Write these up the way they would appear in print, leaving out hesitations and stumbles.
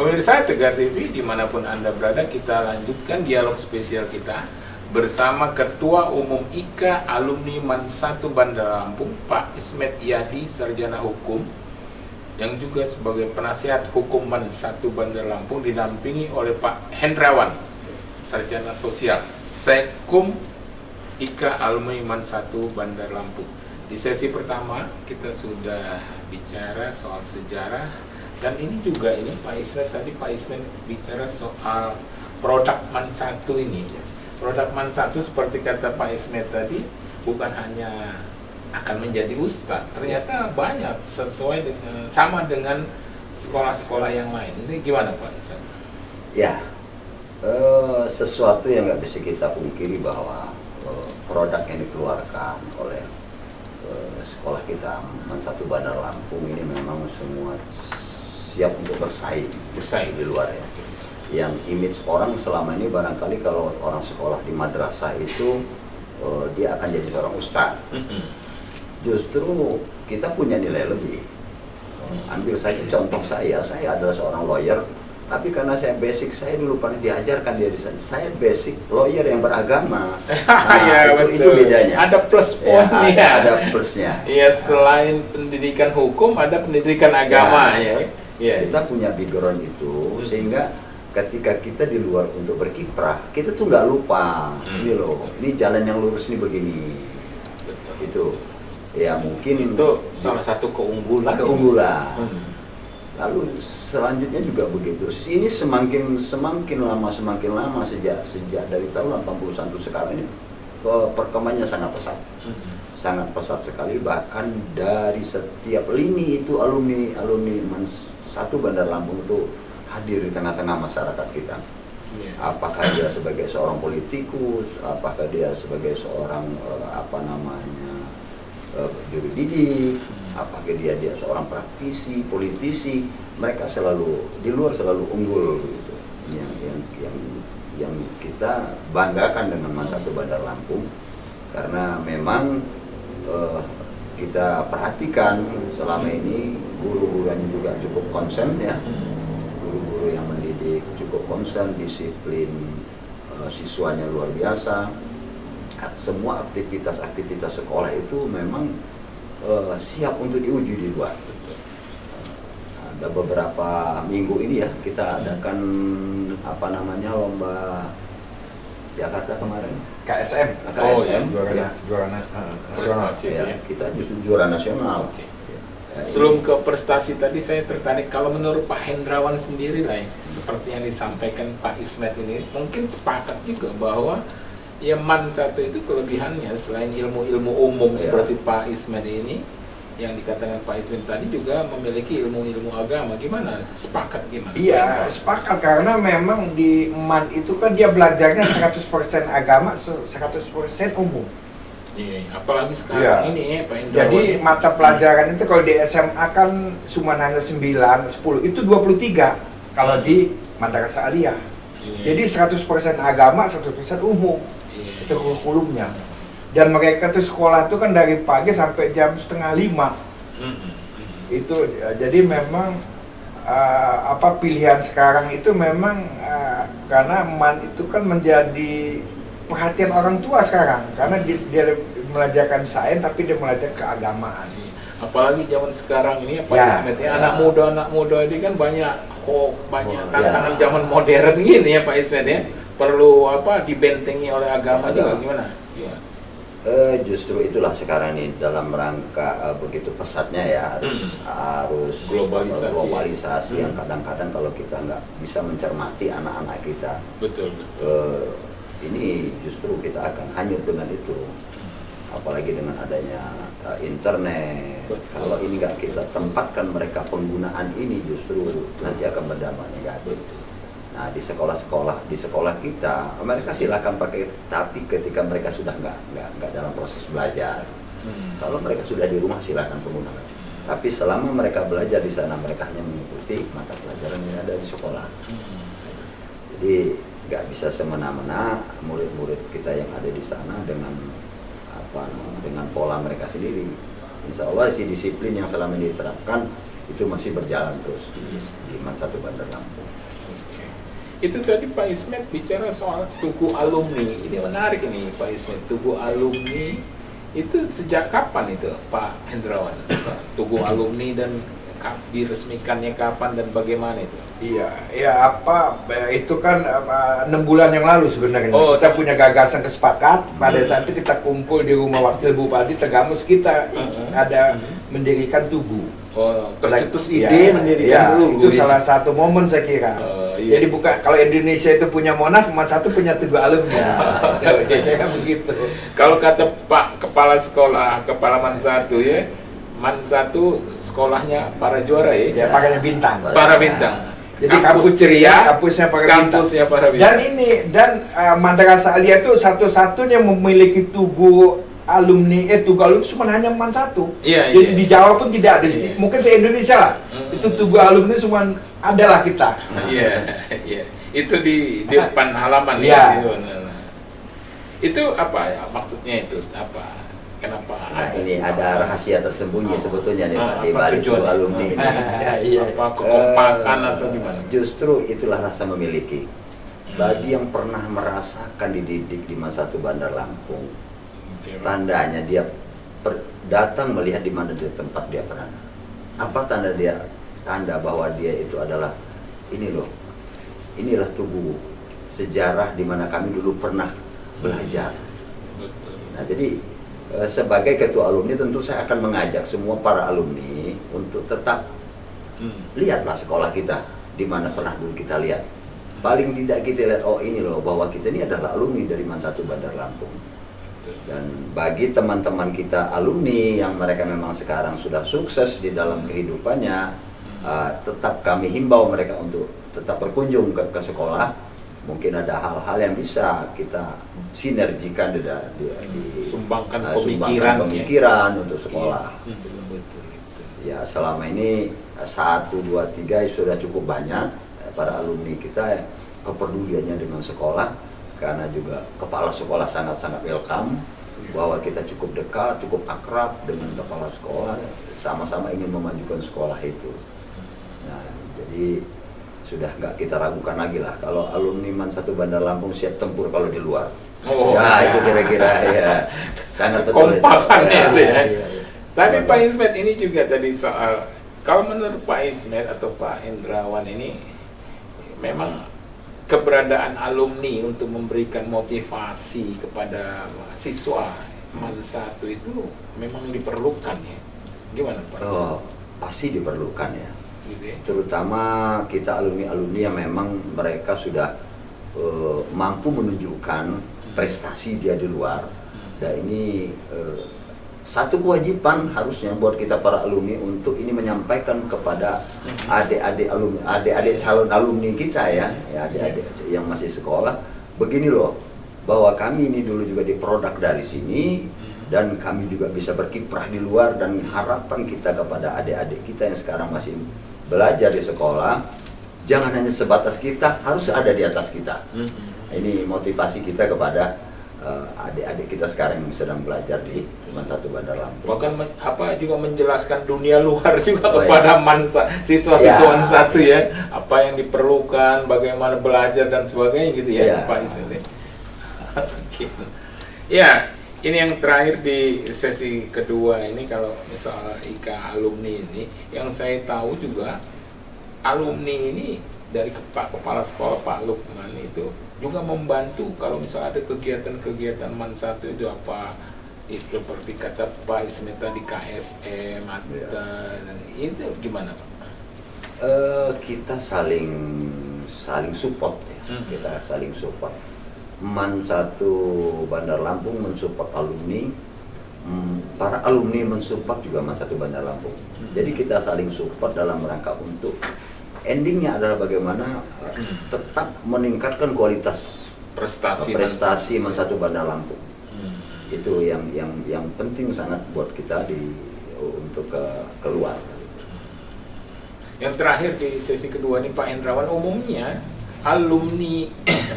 Pemirsa Tegar TV, dimanapun Anda berada, kita lanjutkan dialog spesial kita bersama Ketua Umum IKA Alumni MAN 1 Bandar Lampung, Pak Ismet Yadi, Sarjana Hukum, yang juga sebagai penasihat hukum MAN 1 Bandar Lampung, didampingi oleh Pak Hendrawan, Sarjana Sosial, Sekum IKA Alumni MAN 1 Bandar Lampung. Di sesi pertama kita sudah bicara soal sejarah, dan ini juga Pak Ismet tadi, Pak Ismet bicara soal produk MAN 1 ini. Produk MAN 1 seperti kata Pak Ismet tadi, bukan hanya akan menjadi ustadz, ternyata banyak sesuai dengan, sama dengan sekolah-sekolah yang lain. Ini gimana Pak Ismet? Ya, sesuatu yang nggak bisa kita pungkiri bahwa produk yang dikeluarkan oleh sekolah kita MAN 1 Bandar Lampung ini memang semua siap untuk bersaing di luar ya. Yang image orang selama ini barangkali kalau orang sekolah di madrasah itu dia akan jadi seorang ustadz. Justru kita punya nilai lebih. Ambil saja contoh saya adalah seorang lawyer, tapi karena saya basic, saya dulu pernah diajarkan dari saya basic lawyer yang beragama. Ya, itu bedanya. Ada plus poinnya. Ya, ada plusnya. Iya, selain pendidikan hukum ada pendidikan agama ya. Kita punya background itu sehingga ketika kita di luar untuk berkiprah, kita tuh nggak lupa ini loh, ini jalan yang lurus ini begini. Itu ya mungkin itu salah satu keunggulan. Lalu selanjutnya juga begitu. Ini semakin lama sejak dari tahun 81 sekarang ini perkembangannya sangat pesat. Sangat pesat sekali, bahkan dari setiap lini itu alumni MAN 1 Bandar Lampung itu hadir di tengah-tengah masyarakat kita. Apakah dia sebagai seorang politikus, apakah dia sebagai seorang juru didik, apakah dia seorang praktisi, politisi, mereka selalu di luar selalu unggul gitu. Yang kita banggakan dengan MAN 1 Bandar Lampung, karena memang kita perhatikan selama ini guru-gurunya juga cukup konsen ya, guru-guru yang mendidik cukup konsen, disiplin, siswanya luar biasa. Semua aktivitas sekolah itu memang siap untuk diuji di luar. Ada beberapa minggu ini ya kita adakan lomba Jakarta kemarin. KSM. Juara nasional. Kita justru juara nasional. Sebelum ke prestasi tadi, saya tertarik kalau menurut Pak Hendrawan sendiri lah, seperti yang disampaikan Pak Ismet ini, mungkin sepakat juga bahwa ya MAN 1 itu kelebihannya selain ilmu-ilmu umum seperti Pak Ismet ini, yang dikatakan Pak Ismet tadi juga memiliki ilmu-ilmu agama. Gimana? Sepakat gimana? Iya, sepakat, karena memang di MAN itu kan dia belajarnya 100% agama, 100% umum. Iya, apalagi sekarang ini Pak Hendrawan. Jadi mata pelajaran itu kalau di SMA kan cuma hanya 9, 10, itu 23 kalau di Madrasah Aliyah. Jadi 100% agama, 100% umum. Itu kurikulumnya. Dan mereka tuh sekolah tuh kan dari pagi sampai jam 4:30. Itu jadi memang pilihan sekarang itu memang karena MAN itu kan menjadi perhatian orang tua sekarang, karena dia belajarkan sains tapi dia belajar keagamaan. Apalagi zaman sekarang ini Pak Ismet ya, anak muda ini kan banyak tantangan zaman modern gini ya Pak Ismet ya, perlu dibentengi oleh agama juga. Gimana? Justru itulah sekarang ini dalam rangka begitu pesatnya ya, harus globalisasi yang kadang-kadang kalau kita nggak bisa mencermati anak-anak kita, betul. Ini justru kita akan hanyut dengan itu, apalagi dengan adanya internet. Kalau ini nggak kita tempatkan mereka penggunaan ini, justru nanti akan berdampak negatif. Nah, di sekolah kita, mereka silakan pakai, tapi ketika mereka sudah nggak dalam proses belajar, kalau mereka sudah di rumah silakan penggunaan. Tapi selama mereka belajar di sana, mereka hanya mengikuti mata pelajaran yang ada di sekolah. Jadi nggak bisa semena-mena murid-murid kita yang ada di sana dengan pola mereka sendiri. Insya Allah si disiplin yang selama ini diterapkan itu masih berjalan terus di Man 1 Bandar Lampung. Oke. Itu tadi Pak Ismet bicara soal Tugu Alumni. Ini menarik ini Pak Ismet. Tugu Alumni itu sejak kapan itu Pak Hendrawan? Tugu Alumni dan diresmikannya kapan dan bagaimana itu? Iya, ya itu kan 6 bulan yang lalu sebenarnya. Oh, kita punya gagasan kesepakat. Pada saat itu kita kumpul di rumah Wakil Bupati Tegamus, kita ada mendirikan Tugu. Oh, tercetus Iya, ide mendirikan iya, dulu. itu salah satu momen saya kira. Iya. Jadi bukan kalau Indonesia itu punya Monas, Man 1 punya Tugu Alumni. Kalau saya begitu. Kalau kata Pak Kepala Sekolah, Kepala Man 1 ya, Man 1 sekolahnya para juara ya. Ya, pakainya bintang. Para bintang. Jadi kampus ceria, kampusnya para bintang. Kampusnya para Dan bintang. Madrasah Aliyah itu satu-satunya memiliki Tugu Alumni, Tugu Alumni cuma hanya Man 1. Iya, Jadi iya. di Jawa pun tidak ada. Iya. Mungkin se-Indonesia lah. Itu Tugu Alumni cuma adalah kita. Iya, iya. Itu di depan halaman Iya. ya. Itu apa ya maksudnya itu? Apa? Kenapa? Nah ini ada rahasia tersembunyi sebetulnya nih Pak di apa balik Tugu tujuannya? Alumni ini. Iya. Apa kekompakan atau gimana? Justru itulah rasa memiliki. Bagi yang pernah merasakan dididik di Man 1 Bandar Lampung, tandanya dia datang melihat di mana dia tempat dia berada. Apa tanda dia? Tanda bahwa dia itu adalah inilah tubuh sejarah di mana kami dulu pernah belajar. Betul. Nah jadi sebagai ketua alumni tentu saya akan mengajak semua para alumni untuk tetap lihatlah sekolah kita di mana pernah dulu kita lihat. Paling tidak kita lihat ini loh bahwa kita ini adalah alumni dari Man 1 Bandar Lampung. Dan bagi teman-teman kita alumni yang mereka memang sekarang sudah sukses di dalam kehidupannya, tetap kami himbau mereka untuk tetap berkunjung ke sekolah. Mungkin ada hal-hal yang bisa kita sinergikan di Sumbangkan pemikiran untuk sekolah. Betul. Ya selama ini 1, 2, 3 sudah cukup banyak para alumni kita kepeduliannya dengan sekolah, karena juga kepala sekolah sangat-sangat welcome bahwa kita cukup dekat, cukup akrab dengan kepala sekolah, sama-sama ingin memajukan sekolah itu. Nah jadi sudah nggak kita ragukan lagi lah kalau alumni Man 1 Bandar Lampung siap tempur kalau di luar. Itu kira-kira ya sangat betul. Kompakannya itu ya. Iya. Tapi Pak Ismet ini juga tadi soal, kalau menurut Pak Ismet atau Pak Hendrawan ini memang keberadaan alumni untuk memberikan motivasi kepada siswa Man 1 itu memang diperlukan ya. Gimana Pak Ismet? Pasti diperlukan ya. Gitu ya? Terutama kita alumni-alumni yang memang mereka sudah mampu menunjukkan prestasi dia di luar. Dan ini satu kewajiban harusnya buat kita para alumni untuk ini menyampaikan kepada adik-adik calon alumni kita ya adik-adik yang masih sekolah, begini loh bahwa kami ini dulu juga diproduk dari sini dan kami juga bisa berkiprah di luar, dan harapan kita kepada adik-adik kita yang sekarang masih belajar di sekolah, jangan hanya sebatas kita, harus ada di atas kita. Ini motivasi kita kepada adik-adik kita sekarang yang sedang belajar di Man 1 Bandar Lampung. Bahkan juga menjelaskan dunia luar juga kepada siswa-siswa Man 1 ya, apa yang diperlukan, bagaimana belajar dan sebagainya gitu ya, Pak Ismet. Gitu. Ya, ini yang terakhir di sesi kedua ini, kalau soal IKA alumni ini, yang saya tahu juga alumni ini dari kepala sekolah Pak Lukman itu juga membantu kalau misalnya ada kegiatan-kegiatan Man 1 itu apa, itu seperti kata Pak Ismet tadi KSM itu gimana Pak? Kita saling support ya. Kita saling support. Man 1 Bandar Lampung mensupport alumni, para alumni mensupport juga Man 1 Bandar Lampung. Jadi kita saling support dalam rangka untuk endingnya adalah bagaimana tetap meningkatkan kualitas prestasi Man 1 Bandar Lampung. Itu yang penting sangat buat kita untuk keluar. Yang terakhir di sesi kedua ini Pak Hendrawan, umumnya alumni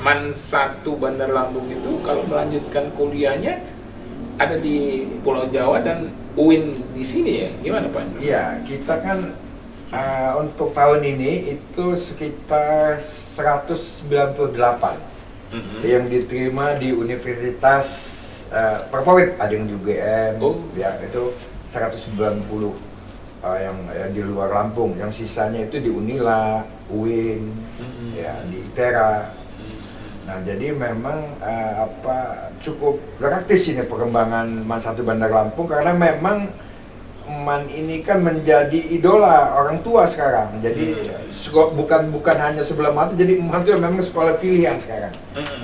Man 1 Bandar Lampung itu kalau melanjutkan kuliahnya ada di Pulau Jawa dan UIN di sini ya, gimana Pak? Iya, kita kan Untuk tahun ini itu sekitar 198 yang diterima di universitas favorit, ada yang di UGM, ya itu 190 yang di luar Lampung, yang sisanya itu di Unila, UIN, ya di ITERA. Nah jadi memang cukup praktis ini perkembangan MAN 1 Bandar Lampung, karena memang MAN ini kan menjadi idola orang tua sekarang. Jadi bukan hanya sebelah mata, jadi MAN itu memang sekolah pilihan sekarang.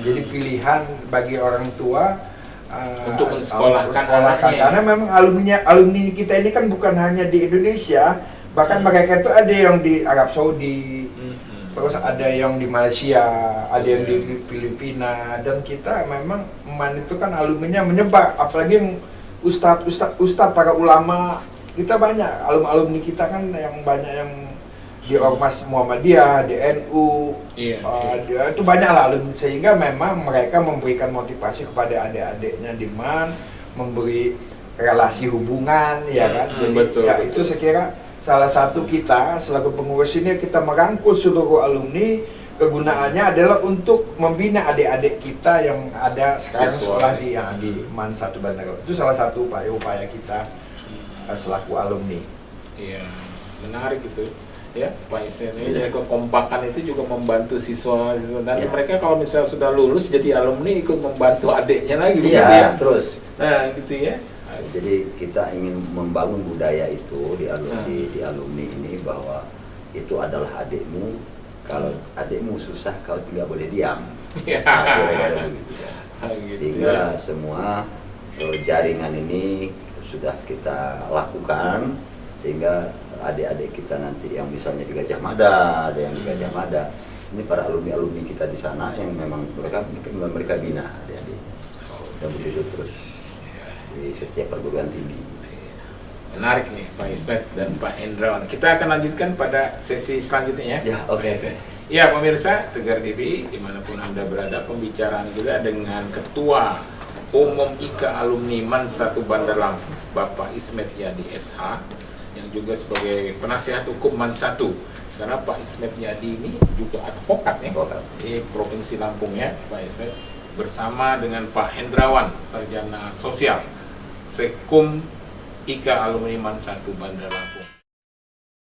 Jadi pilihan bagi orang tua untuk mensekolahkan karena memang alumni kita ini kan bukan hanya di Indonesia, bahkan mereka itu ada yang di Arab Saudi, terus ada yang di Malaysia, ada yang di Filipina, dan kita memang MAN itu kan alumninya menyebar, apalagi yang ustadz para ulama kita banyak, alumni kita kan yang banyak yang di Ormas Muhammadiyah, di NU, itu banyak lah alumni, sehingga memang mereka memberikan motivasi kepada adik-adiknya di MAN, memberi relasi hubungan, ya kan. Jadi betul, ya betul. Itu saya kira salah satu kita selaku pengurus ini, kita merangkul seluruh alumni. Kegunaannya adalah untuk membina adik-adik kita yang ada sekarang sekolah di MAN 1 Bandar. Itu salah satu upaya kita selaku alumni. Iya, menarik itu. Ya, Pak Isen ini kekompakan itu juga membantu siswa dan mereka kalau misalnya sudah lulus jadi alumni ikut membantu adiknya lagi. Iya, terus. Nah, gitu ya. Jadi kita ingin membangun budaya itu di alumni ini, bahwa itu adalah adikmu. Kalau adikmu susah, kau tidak boleh diam. Kira-kira begitu. Sehingga semua jaringan ini sudah kita lakukan, sehingga adik-adik kita nanti yang misalnya di Gajah Mada, ada yang di Gajah Mada, ini para alumni kita di sana yang memang mereka bina adik-adik, dan begitu terus di setiap perguruan tinggi. Menarik nih Pak Ismet dan Pak Hendrawan. Kita akan lanjutkan pada sesi selanjutnya ya. Ya, oke. Ya pemirsa Tegar TV dimanapun Anda berada, pembicaraan kita dengan Ketua Umum IKA Alumni MAN 1 Bandar Lampung, Bapak Ismet Yadi SH, yang juga sebagai penasihat hukum MAN 1. Karena Pak Ismet Yadi ini juga advokat ya, di Provinsi Lampung ya, Pak Ismet, bersama dengan Pak Hendrawan, Sarjana Sosial, Sekum IKA Alumni MAN 1 Bandar Lampung.